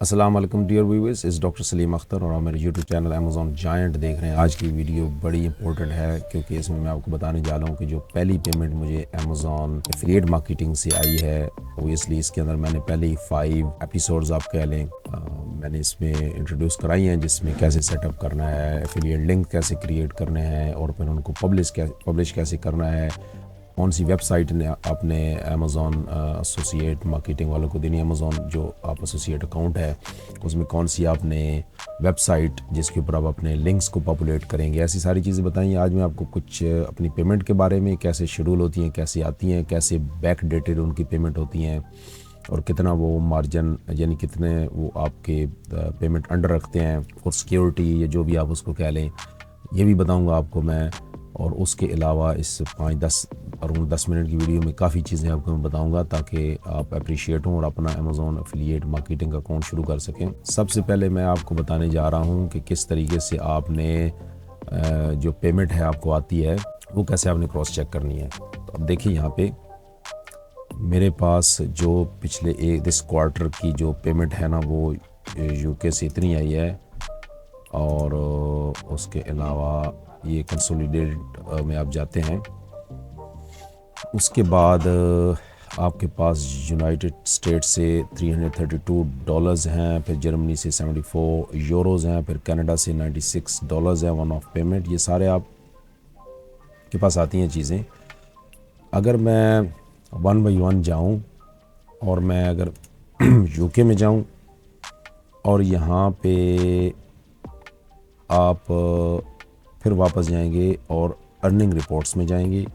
अस्सलाम वालेकुम dear viewers, इस डॉक्टर सलीम अख्तर और आप मेरे यूट्यूब चैनल अमेज़ॉन जायंट देख रहे हैं। आज की वीडियो बड़ी इंपॉर्टेंट है क्योंकि इसमें मैं आपको बताने जा रहा हूँ कि जो पहली पेमेंट मुझे अमेज़ॉन एफिलिएट मार्केटिंग से आई है ओबियसली इसके अंदर मैंने पहले ही 5 एपिसोड्स आप कह लें मैंने इसमें इंट्रोड्यूस कराई हैं, जिसमें कैसे सेटअप करना है, एफिलिएट लिंक कैसे क्रिएट करने हैं और फिर उनको पब्लिश कैसे करना है, कौन सी वेबसाइट ने आपने अमेज़ॉन एसोसिएट मार्केटिंग वालों को देनी है। अमेज़ॉन जो आप एसोसिएट अकाउंट है उसमें कौन सी आपने वेबसाइट जिसके ऊपर आप अपने लिंक्स को पॉपुलेट करेंगे, ऐसी सारी चीज़ें बताइए। आज मैं आपको कुछ अपनी पेमेंट के बारे में, कैसे शेड्यूल होती हैं, कैसे आती हैं, कैसे बैक डेटेड उनकी पेमेंट होती हैं और कितना वो मार्जिन यानी कितने वो आपके पेमेंट अंडर रखते हैं और सिक्योरिटी या जो भी आप उसको कह लें, ये भी बताऊँगा आपको मैं। और उसके अलावा इस 5-10 मिनट की वीडियो में काफ़ी चीज़ें आपको मैं बताऊंगा ताकि आप अप्रिशिएट हों और अपना अमेज़ॉन एफिलिएट मार्केटिंग अकाउंट शुरू कर सकें। सबसे पहले मैं आपको बताने जा रहा हूं कि किस तरीके से आपने जो पेमेंट है आपको आती है वो कैसे आपने क्रॉस चेक करनी है। तो अब देखिए यहाँ पे मेरे पास जो पिछले दिस क्वार्टर की जो पेमेंट है ना वो यूके से इतनी आई है और उसके अलावा ये कंसोलिडेटेड में आप जाते हैं। उसके बाद आपके पास यूनाइटेड स्टेट्स से $332 हैं, फिर जर्मनी से 74 यूरोज़ हैं, फिर कनाडा से $96 है वन ऑफ पेमेंट। ये सारे आप के पास आती हैं चीज़ें। अगर मैं 1 बाई 1 जाऊँ और मैं अगर यूके में जाऊँ और यहाँ पे आप फिर वापस जाएंगे और अर्निंग रिपोर्ट्स में जाएंगे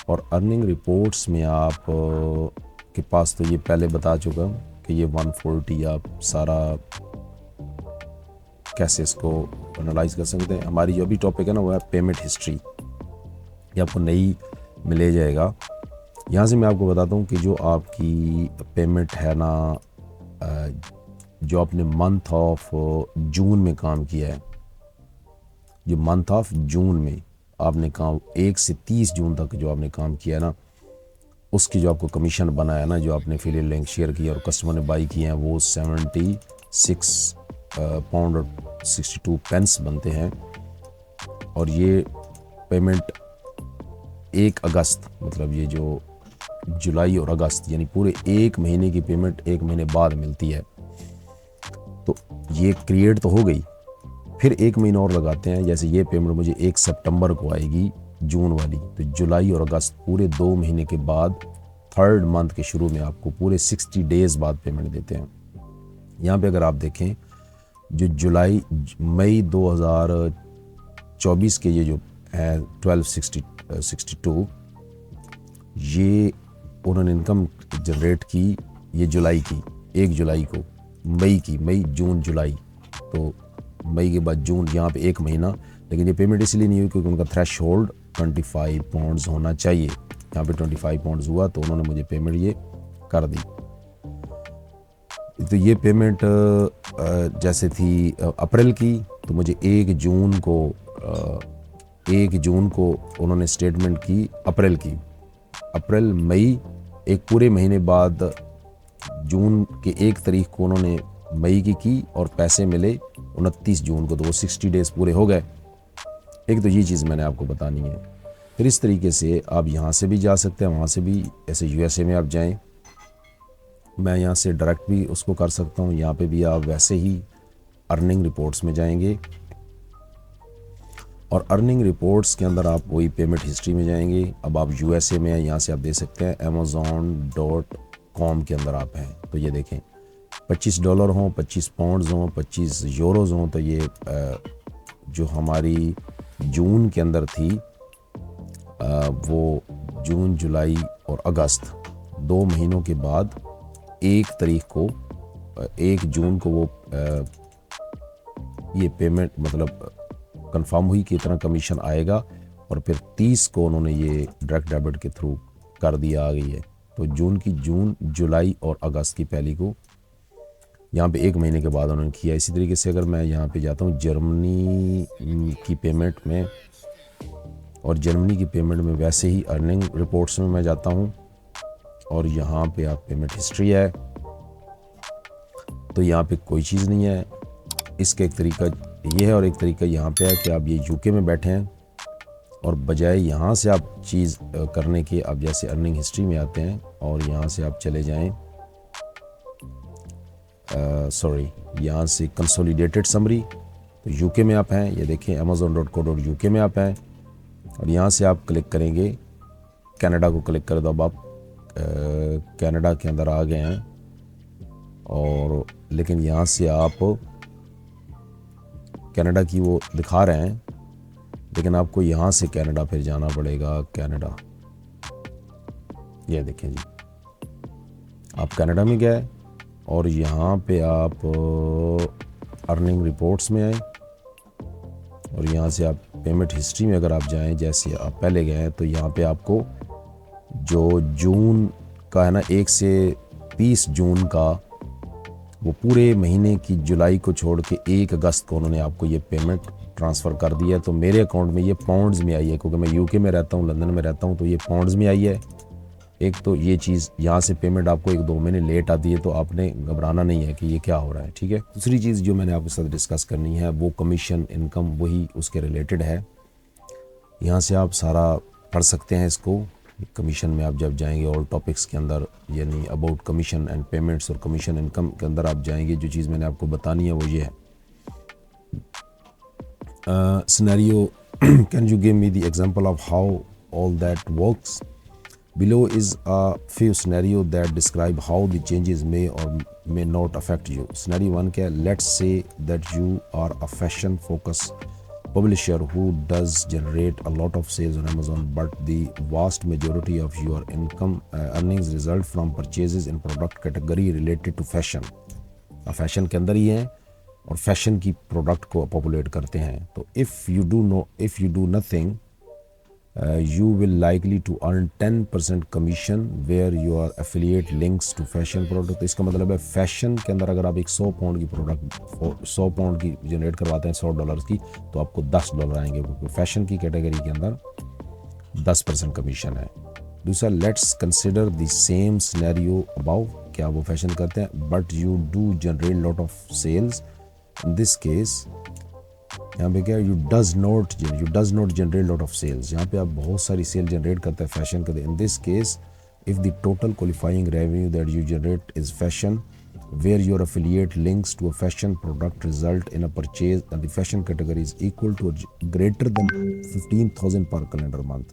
और अर्निंग रिपोर्ट्स में आप के पास तो ये पहले बता चुका कि ये 140 आप सारा कैसे इसको एनालाइज कर सकते हैं। हमारी जो भी टॉपिक है ना वो है पेमेंट हिस्ट्री, ये आपको नहीं मिले जाएगा। यहाँ से मैं आपको बताता हूँ कि जो आपकी पेमेंट है ना जो आपने मंथ ऑफ जून में काम किया है, जो मंथ ऑफ जून में आपने काम 1 से 30 जून तक जो आपने काम किया है ना उसकी जो आपको कमीशन बना है ना, जो आपने एफिलिएट लिंक शेयर किया और कस्टमर ने बाई किए हैं वो 76 पाउंड और 62 पेंस बनते हैं। और ये पेमेंट 1 अगस्त मतलब ये जो जुलाई और अगस्त यानी पूरे 1 महीने की पेमेंट 1 महीने बाद मिलती है। तो ये क्रिएट तो हो गई, फिर 1 महीना और लगाते हैं। जैसे ये पेमेंट मुझे 1 सितंबर को आएगी जून वाली, तो जुलाई और अगस्त पूरे 2 महीने के बाद 3rd मंथ के शुरू में आपको पूरे 60 डेज़ बाद पेमेंट देते हैं। यहाँ पे अगर आप देखें जो मई 2024 के ये जो है 1262 ये उन्होंने इनकम जनरेट की ये जुलाई की 1 जुलाई को, मई जून जुलाई, तो मई के बाद जून, यहाँ पे 1 महीना। लेकिन ये पेमेंट इसलिए नहीं हुई क्योंकि उनका थ्रेश होल्ड 25 पाउंड्स होना चाहिए। यहाँ पे 25 पाउंड्स हुआ तो उन्होंने मुझे पेमेंट ये कर दी। तो ये पेमेंट जैसे थी अप्रैल की, तो मुझे 1 जून को उन्होंने स्टेटमेंट की अप्रैल की, अप्रैल मई, एक पूरे महीने बाद जून के 1 तारीख को उन्होंने मई की और पैसे मिले 29 जून को, तो वो 60 डेज़ पूरे हो गए। एक तो ये चीज़ मैंने आपको बतानी है। फिर इस तरीके से आप यहाँ से भी जा सकते हैं, वहाँ से भी, ऐसे यूएसए में आप जाएं, मैं यहाँ से डायरेक्ट भी उसको कर सकता हूँ। यहाँ पे भी आप वैसे ही अर्निंग रिपोर्ट्स में जाएंगे और अर्निंग रिपोर्ट्स के अंदर आप वही पेमेंट हिस्ट्री में जाएंगे। अब आप यूएसए में हैं, यहाँ से आप दे सकते हैं amazon.com के अंदर आप हैं। तो ये देखें $25 हों, 25 पाउंड्स हों, 25 यूरोज़ हों, तो ये जो हमारी जून के अंदर थी वो जून, जुलाई और अगस्त 2 महीनों के बाद 1 तारीख को 1 जून को वो ये पेमेंट मतलब कंफर्म हुई कि इतना कमीशन आएगा और फिर 30 को उन्होंने ये डायरेक्ट डेबिट के थ्रू कर दिया आ गई है। तो जून, जुलाई और अगस्त की पहली को यहाँ पे 1 महीने के बाद उन्होंने किया। इसी तरीके से अगर मैं यहाँ पे जाता हूँ जर्मनी की पेमेंट में, और जर्मनी की पेमेंट में वैसे ही अर्निंग रिपोर्ट्स में मैं जाता हूँ और यहाँ पे आप पेमेंट हिस्ट्री है तो यहाँ पे कोई चीज़ नहीं है। इसका एक तरीका ये है और एक तरीका यहाँ पे है कि आप ये यूके में बैठे हैं और बजाय यहाँ से आप चीज़ करने के आप जैसे अर्निंग हिस्ट्री में आते हैं और यहाँ से आप चले जाएं यहाँ से कंसोलिडेटेड समरी, तो यूके में आप हैं, ये देखें amazon.co.uk में आप हैं और यहाँ से आप क्लिक करेंगे, कनाडा को क्लिक कर दो। अब आप कनाडा के अंदर आ गए हैं और लेकिन यहाँ से आप कनाडा की वो दिखा रहे हैं, लेकिन आपको यहाँ से कनाडा फिर जाना पड़ेगा। कनाडा, ये देखें जी, आप कनाडा में गए और यहाँ पे आप अर्निंग रिपोर्ट्स में आए और यहाँ से आप पेमेंट हिस्ट्री में अगर आप जाएं, जैसे आप पहले गए हैं, तो यहाँ पे आपको जो जून का है ना, 1 से 30 जून का, वो पूरे महीने की जुलाई को छोड़ के 1 अगस्त को उन्होंने आपको ये पेमेंट ट्रांसफ़र कर दिया है। तो मेरे अकाउंट में ये पाउंड्स में आई है, क्योंकि मैं यूके में रहता हूँ, लंदन में रहता हूँ, तो ये पाउंड्स में आई है। एक तो ये चीज़, यहाँ से पेमेंट आपको 1-2 महीने लेट आती है, तो आपने घबराना नहीं है कि ये क्या हो रहा है, ठीक है। दूसरी चीज़ जो मैंने आपके साथ डिस्कस करनी है वो कमीशन इनकम, वही उसके रिलेटेड है। यहाँ से आप सारा पढ़ सकते हैं इसको। कमीशन में आप जब जाएंगे ऑल टॉपिक्स के अंदर, यानी अबाउट कमीशन एंड पेमेंट्स और कमीशन इनकम के अंदर आप जाएंगे, जो चीज़ मैंने आपको बतानी है वो ये है। Scenario, can you give me the example of how all that works? Below is a few scenario that describe how the changes may or may not affect you. Scenario 1 क्या है? Let's say that you are a fashion focused publisher who does generate a lot of sales on Amazon, but the vast majority of your income earnings result from purchases in product category related to fashion. आप fashion के अंदर ही हैं और fashion की product को populate करते हैं। तो if you do nothing, you will likely to earn 10% commission where your affiliate links to fashion product। इसका मतलब है फैशन के अंदर अगर आप एक 100 पाउंड की प्रोडक्ट 100 पाउंड की जनरेट करवाते हैं, $100 की, तो आपको $10 आएंगे, क्योंकि फैशन की कैटेगरी के अंदर 10% कमीशन है। दूसरा, let's consider the same scenario above, क्या वो फैशन करते हैं but you do generate lot of sales. In this case यहाँ पे क्या, you does not generate lot of sales, यहाँ पे आप बहुत सारी सेल जनरेट करते हैं फैशन करते हैं। इन this case, if the total qualifying revenue that you generate is fashion where your affiliate links to a fashion product result in a purchase and the fashion category is equal to greater than 15,000 per calendar month,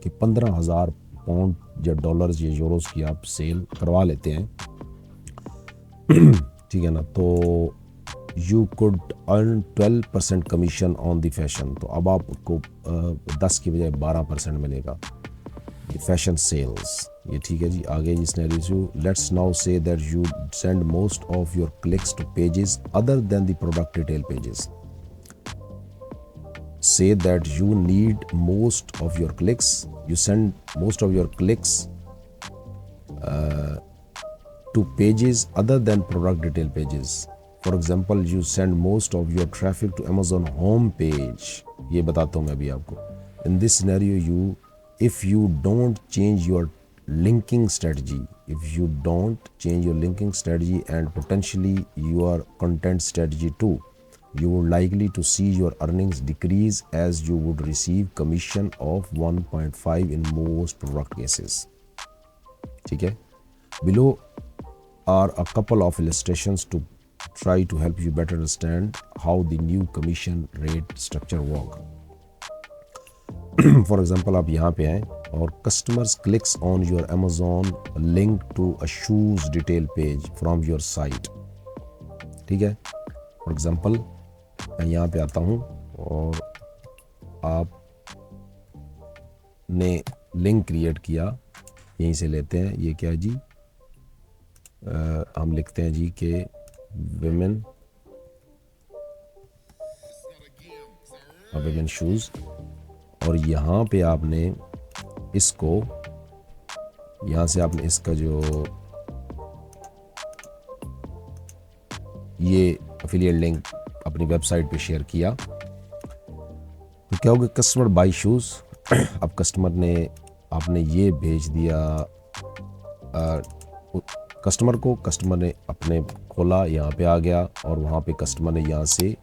कि 15,000 pound या dollars या Euros की आप cell करवा लेते हैं, ठीक है ना, तो you could earn 12% commission on the fashion. तो अब आपको 10 की बजाय 12% मिलेगा फैशन सेल्स, ये ठीक है जी। आगे जी scenario, let's now say that you send most of your clicks to pages other than the product detail pages. Say that you need most of your clicks, you send most of your clicks to pages other than product detail pages. For example, you send most of your traffic to Amazon home page. ये बताता हूँ मैं अभी आपको। In this scenario, if you don't change your linking strategy and potentially your content strategy too, you would likely to see your earnings decrease as you would receive commission of 1.5 in most product cases, ठीक है। Below are a couple of illustrations to try to help you better understand how the new commission rate structure work. For example, आप यहाँ पे हैं और customers clicks on your Amazon link to a shoes detail page from your site, ठीक है। For example, मैं यहाँ पे आता हूँ और आप ने लिंक क्रिएट किया, यहीं से लेते हैं, ये क्या जी, हम लिखते हैं जी कि विमेन शूज़, और यहाँ पे आपने इसको, यहाँ से आपने इसका जो ये एफिलिएट लिंक अपनी वेबसाइट पे शेयर किया, तो क्या होगा, कस्टमर बाई शूज़। अब कस्टमर ने, आपने ये भेज दिया कस्टमर को, कस्टमर ने अपने खोला, यहाँ पे आ गया और वहाँ पे कस्टमर ने यहाँ से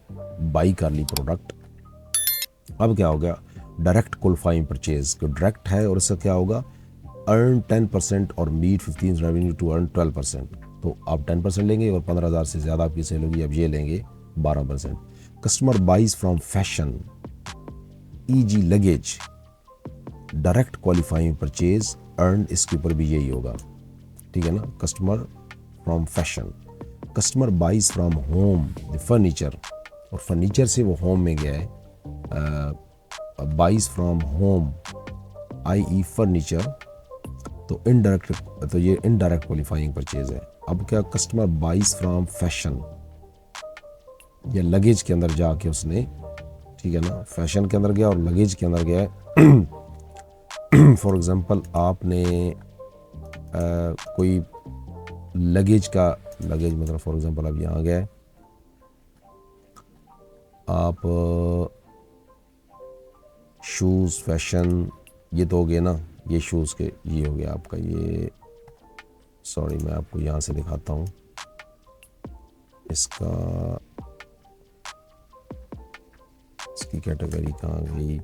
बाई कर ली प्रोडक्ट। अब क्या हो गया, डायरेक्ट क्वालिफाइंग परचेज जो डायरेक्ट है, और इसका क्या होगा, अर्न 10% और मीट 15 रेवेन्यू टू अर्न 12%। तो आप 10% लेंगे और 15,000 से ज़्यादा आपकी सेल होगी, अब ये लेंगे 12%। Customer buys from fashion easy luggage direct qualifying purchase earn, इसके ऊपर भी यही होगा, ठीक है ना। Customer from fashion, customer buys from home the furniture, और फर्नीचर से वो होम में गया है, buys from home I furniture, तो इनडायरेक्ट, तो ये इनडायरेक्ट क्वालिफाइंग परचेज है। अब क्या, कस्टमर बाइज फ्रॉम फैशन, या लगेज के अंदर जाके उसने, ठीक है ना, फैशन के अंदर गया और लगेज के अंदर गया है। फॉर एग्जांपल आपने कोई लगेज का, लगेज मतलब फॉर एग्जांपल अब यहाँ गए आप, शूज़ फैशन, ये तो हो गए ना, ये शूज़ के, ये हो गया आपका ये, सॉरी मैं आपको यहाँ से दिखाता हूँ इसका, इसकी कैटेगरी कहाँ गई,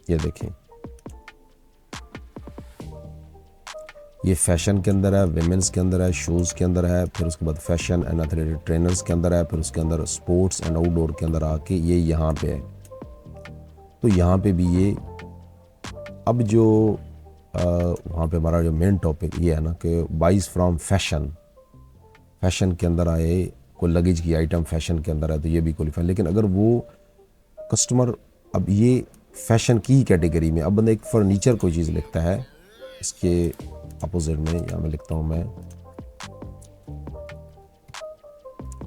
ये देखें, ये फैशन के अंदर है, विमेंस के अंदर है, शूज़ के अंदर है, फिर उसके बाद फैशन एंड एथलेटिक ट्रेनर्स के अंदर है, फिर उसके अंदर स्पोर्ट्स एंड आउटडोर के अंदर आके ये यहाँ पे है। तो यहाँ पे भी ये, अब जो वहाँ पे हमारा जो मेन टॉपिक ये है ना कि बाइज फ्रॉम फैशन, फैशन के अंदर आए, कोई लगेज की आइटम फैशन के अंदर है तो ये भी क्वालिफाई। लेकिन अगर वो कस्टमर, अब ये फैशन की कैटेगरी में, अब बंदा एक फर्नीचर कोई चीज़ लिखता है, इसके अपोजिट में यहाँ मैं लिखता हूँ मैं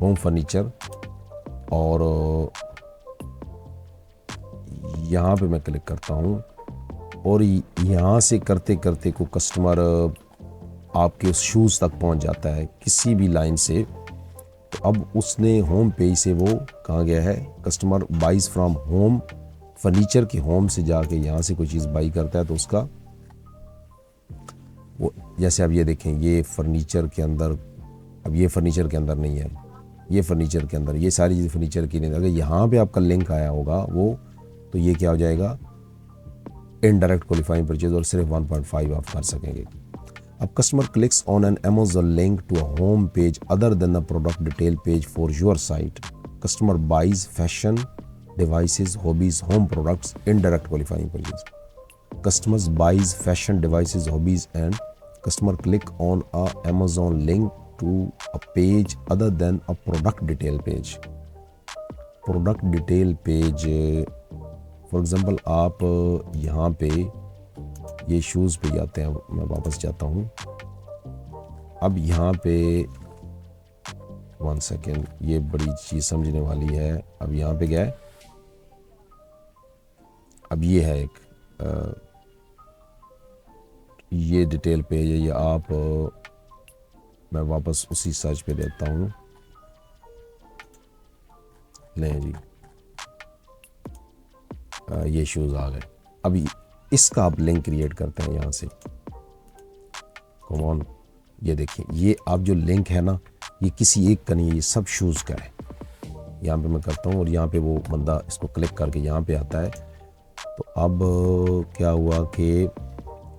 होम फर्नीचर, और यहाँ पे मैं क्लिक करता हूँ, और यहाँ से करते करते को कस्टमर आपके उस शूज़ तक पहुँच जाता है किसी भी लाइन से। तो अब उसने होम पेज से वो कहाँ गया है, customer buys from home, furniture के होम से जाके यहाँ से कोई चीज़ बाई करता है तो उसका वो, जैसे आप ये देखें, ये फर्नीचर के अंदर, अब ये फर्नीचर के अंदर नहीं है, ये फर्नीचर के अंदर, ये सारी चीज़ फर्नीचर की नहीं। अगर यहाँ पे आपका लिंक आया होगा वो, तो ये क्या हो जाएगा, इनडायरेक्ट क्वालिफाइंग परचेज, और सिर्फ 1.5 आप कर सकेंगे। अब customer clicks on an Amazon link to a home page other than the product detail page for your site, customer buys fashion devices hobbies home products, indirect qualifying purchase. Customers buys fashion devices, hobbies, and customer click on a Amazon link to a page other than a product detail page. Product detail page, for example, आप यहाँ पे ये shoes पे जाते हैं, मैं वापस जाता हूँ। अब यहाँ पे 1 सेकेंड, ये बड़ी चीज़ समझने वाली है। अब यहाँ पे क्या है, अब ये है एक ये डिटेल पेज है, ये आप, मैं वापस उसी सर्च पे देता हूँ, लें जी, ये शूज़ आ गए। अब इसका आप लिंक क्रिएट करते हैं यहाँ से, कम ऑन, ये देखिए, ये आप जो लिंक है ना, ये किसी एक का नहीं है, ये सब शूज़ का है। यहाँ पे मैं करता हूँ और यहाँ पे वो बंदा इसको क्लिक करके यहाँ पे आता है। तो अब क्या हुआ कि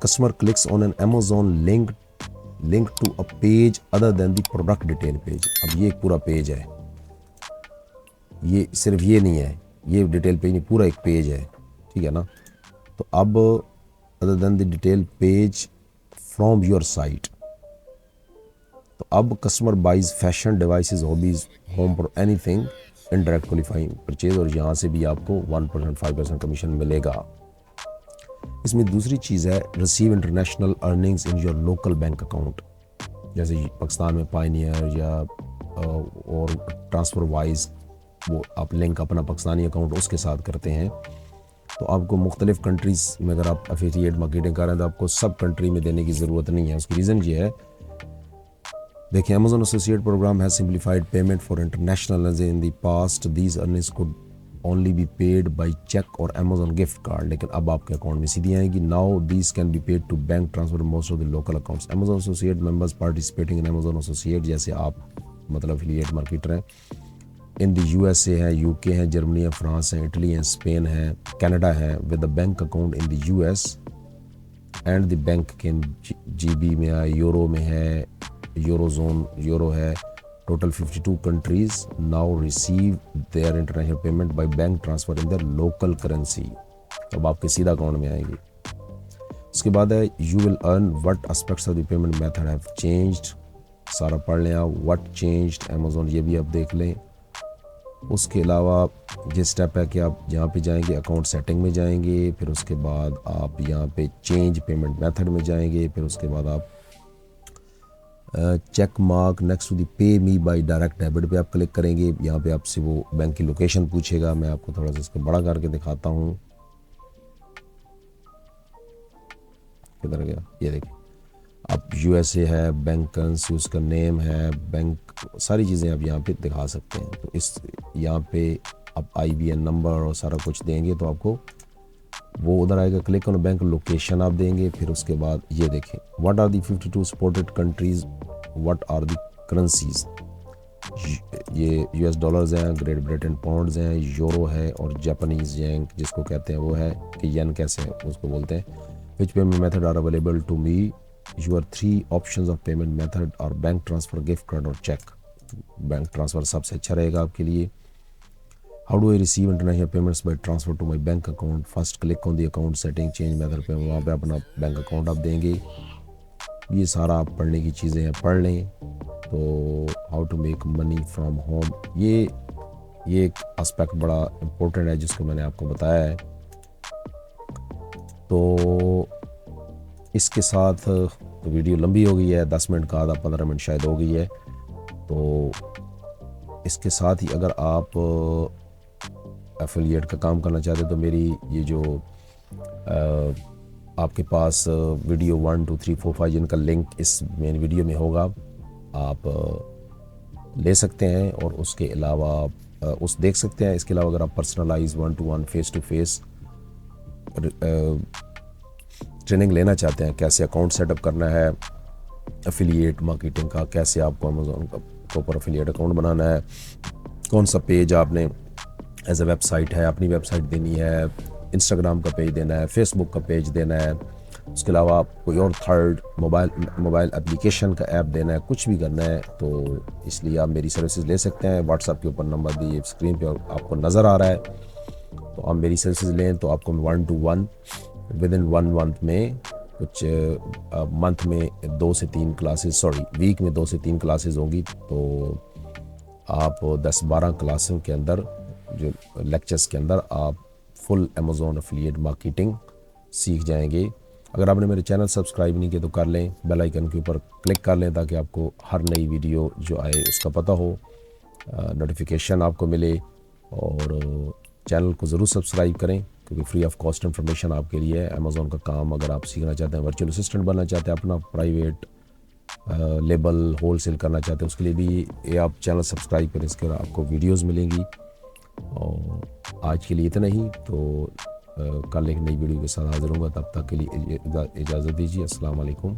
customer clicks on an Amazon link to a page other than the product detail page. अब ये एक पूरा पेज है, ये सिर्फ ये नहीं है, ये डिटेल पेज नहीं, पूरा एक पेज है, ठीक है ना। तो अब other than the detail page from your site, तो अब customer buys fashion devices hobbies home for anything indirect qualifying purchase, और यहाँ से भी आपको 1% 5% कमीशन मिलेगा। इसमें दूसरी चीज़ है, receive international earnings in your local bank account. जैसे पाकिस्तान में पायनियर या और ट्रांसफ़र वाइज वो आप लिंक अपना पाकिस्तानी अकाउंट उसके साथ करते हैं, तो आपको मुख्तलिफ़ कंट्रीज़ में अगर आप एफिलिएट मार्केटिंग कर रहे हैं तो आपको सब कंट्री में देने की ज़रूरत नहीं है। उसकी रीज़न ये है, देखिए, Amazon Associate Program has simplified payment for international earnings in the past. These earnings could only be paid by cheque और अमेजोन गिफ्ट कार्ड, लेकिन अब आपके अकाउंट में सीधी आएंगी। Now this can be paid to bank transfer most of the local accounts. Amazon associate members participating in Amazon associate, जैसे आप मतलब एफिलिएट मार्केटर हैं, इन द यूएसए है, यूके है, जर्मनी है, फ्रांस है, इटली है, स्पेन है, कनाडा है, with the bank account in the US and the bank के जीबी में है, यूरो में है, यूरोजोन यूरो है। Total 52 countries now receive there international payment by bank transfer in their local currency. अब आपके सीधा अकाउंट में आएंगी। उसके बाद है you will earn what aspects of the payment method have changed. सारा पढ़ लें आप, व्हाट चेंज्ड अमेजोन, ये भी आप देख लें। उसके अलावा ये स्टेप है कि आप यहाँ पे जाएंगे, अकाउंट सेटिंग में जाएंगे, फिर उसके बाद आप यहाँ पे चेंज पेमेंट मेथड में जाएंगे, फिर उसके बाद आप check mark next to the pay me bye direct debit पे आप क्लिक करेंगे। यहाँ पे आपसे वो बैंक की लोकेशन पूछेगा। मैं आपको थोड़ा सा इसको बड़ा करके दिखाता हूँ। किधर गया, ये देखिए, आप यूएसए है, बैंक करेंसी, उसका नेम है, बैंक, सारी चीज़ें आप यहाँ पे दिखा सकते हैं। तो इस यहाँ पे आप आईबीएन नंबर और सारा कुछ देंगे तो आपको वो उधर आएगा। क्लिक ऑन बैंक लोकेशन आप देंगे। फिर उसके बाद ये देखें, what are the 52 supported countries, what are the currencies. ये यूएस डॉलर्स हैं, ग्रेट ब्रिटेन पाउंड्स हैं, यूरो है और जापानीज येन जिसको कहते हैं वो है, कि येन कैसे है उसको बोलते हैं। Which payment method are available to me, your 3 options of payment method और बैंक ट्रांसफ़र, गिफ्ट कार्ड और चेक। बैंक ट्रांसफ़र सबसे अच्छा रहेगा आपके लिए। How do I receive international payments by transfer to my bank account, first click on the account setting, change method पे, वहाँ पे अपना बैंक अकाउंट आप देंगे। ये सारा आप पढ़ने की चीज़ें हैं, पढ़ लें। तो how to make money from home, ये एक एस्पेक्ट बड़ा इम्पोर्टेंट है जिसको मैंने आपको बताया है। तो इसके साथ तो वीडियो लंबी हो गई है, 10 मिनट का, आधा 15 मिनट शायद हो गई है। तो इसके साथ ही अगर आप एफिलिएट का काम करना चाहते तो मेरी ये जो आपके पास वीडियो 1 2 3 4 5 जिनका लिंक इस मेन वीडियो में होगा, आप ले सकते हैं और उसके अलावा उस देख सकते हैं। इसके अलावा अगर आप personalise 1-to-1 face to face training लेना चाहते हैं, कैसे अकाउंट सेटअप करना है एफिलिएट मार्केटिंग का, कैसे आपको अमेजोन का ऊपर एफिलिएट अकाउंट बनाना है, कौन सा पेज आपने एज ए वेबसाइट है, अपनी वेबसाइट देनी है, इंस्टाग्राम का पेज देना है, फेसबुक का पेज देना है, उसके अलावा आप कोई और थर्ड मोबाइल एप्लीकेशन का ऐप देना है, कुछ भी करना है, तो इसलिए आप मेरी सर्विसेज ले सकते हैं। व्हाट्सएप के ऊपर नंबर दिए स्क्रीन पे आपको नज़र आ रहा है, तो आप मेरी सर्विसेज लें तो आपको 1-to-1 विद इन 1 मंथ में कुछ मंथ में 2 से 3 क्लासेस, वीक में 2 से 3 क्लासेस होंगी। तो आप 10-12 क्लासों के अंदर, जो लेक्चर्स के अंदर आप फुल अमेजोन एफिलिएट मार्केटिंग सीख जाएंगे। अगर आपने मेरे चैनल सब्सक्राइब नहीं किया तो कर लें, बेल आइकन के ऊपर क्लिक कर लें ताकि आपको हर नई वीडियो जो आए उसका पता हो, नोटिफिकेशन आपको मिले। और चैनल को ज़रूर सब्सक्राइब करें क्योंकि फ्री ऑफ कॉस्ट इन्फॉर्मेशन आपके लिए है। अमेजोन का काम अगर आप सीखना चाहते हैं, वर्चुअल असिस्टेंट बनना चाहते हैं, अपना प्राइवेट लेबल होलसेल करना चाहते हैं, उसके लिए भी ये आप चैनल सब्सक्राइब करें, इसके आपको वीडियोस मिलेंगी। और आज के लिए इतना ही, तो कल एक नई वीडियो के साथ हाजिर होऊंगा। तब तक के लिए इजाज़त दीजिए। अस्सलाम वालेकुम।